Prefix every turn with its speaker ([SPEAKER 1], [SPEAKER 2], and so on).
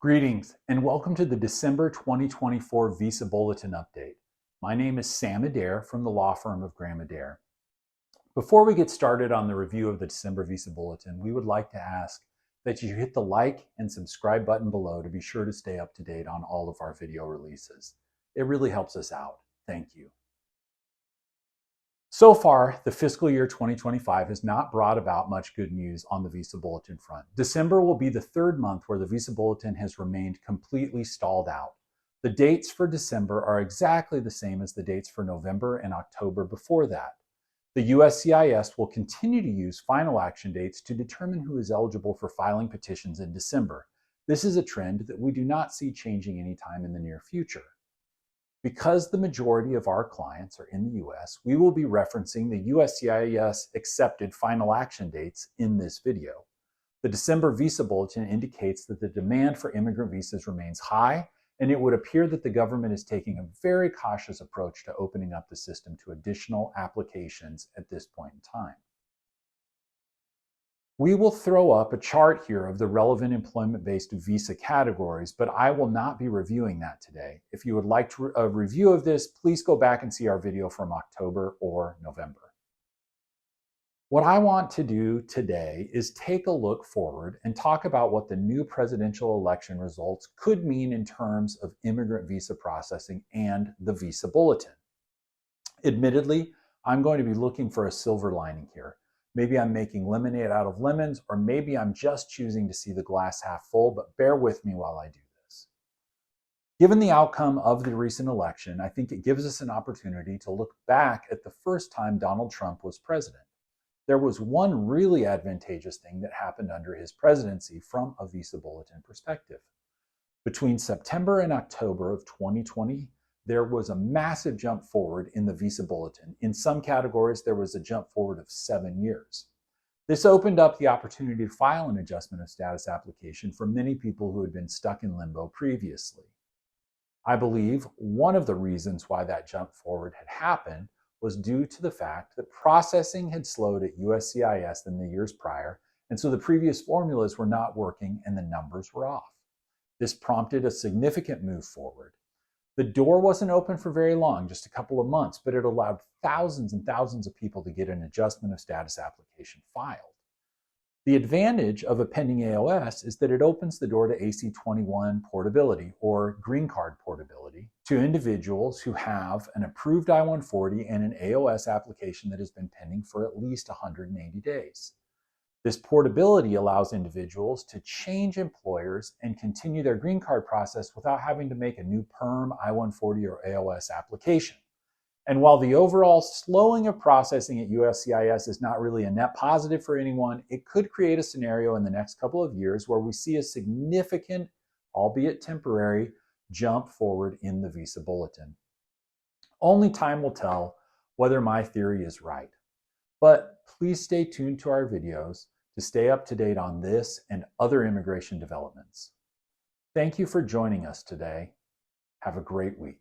[SPEAKER 1] Greetings and welcome to the December 2024 Visa Bulletin update. My name is Sam Adair from the law firm of Graham Adair. Before we get started on the review of the December Visa Bulletin, we would like to ask that you hit the like and subscribe button below to be sure to stay up to date on all of our video releases. It really helps us out. Thank you. So far, the fiscal year 2025 has not brought about much good news on the Visa Bulletin front. December will be the third month where the Visa Bulletin has remained completely stalled out. The dates for December are exactly the same as the dates for November and October before that. The USCIS will continue to use final action dates to determine who is eligible for filing petitions in December. This is a trend that we do not see changing anytime in the near future. Because the majority of our clients are in the US, we will be referencing the USCIS accepted final action dates in this video. The December Visa Bulletin indicates that the demand for immigrant visas remains high, and it would appear that the government is taking a very cautious approach to opening up the system to additional applications at this point in time. We will throw up a chart here of the relevant employment-based visa categories, but I will not be reviewing that today. If you would like a review of this, please go back and see our video from October or November. What I want to do today is take a look forward and talk about what the new presidential election results could mean in terms of immigrant visa processing and the Visa Bulletin. Admittedly, I'm going to be looking for a silver lining here. Maybe I'm making lemonade out of lemons, or maybe I'm just choosing to see the glass half full, but bear with me while I do this. Given the outcome of the recent election, I think it gives us an opportunity to look back at the first time Donald Trump was president. There was one really advantageous thing that happened under his presidency from a Visa Bulletin perspective. Between September and October of 2020, there was a massive jump forward in the Visa Bulletin. In some categories, there was a jump forward of 7 years. This opened up the opportunity to file an adjustment of status application for many people who had been stuck in limbo previously. I believe one of the reasons why that jump forward had happened was due to the fact that processing had slowed at USCIS in the years prior, and so the previous formulas were not working and the numbers were off. This prompted a significant move forward. The door wasn't open for very long, just a couple of months, but it allowed thousands and thousands of people to get an adjustment of status application filed. The advantage of a pending AOS is that it opens the door to AC-21 portability, or green card portability, to individuals who have an approved I-140 and an AOS application that has been pending for at least 180 days. This portability allows individuals to change employers and continue their green card process without having to make a new PERM, I-140, or AOS application. And while the overall slowing of processing at USCIS is not really a net positive for anyone, it could create a scenario in the next couple of years where we see a significant, albeit temporary, jump forward in the Visa Bulletin. Only time will tell whether my theory is right. But please stay tuned to our videos to stay up to date on this and other immigration developments. Thank you for joining us today. Have a great week.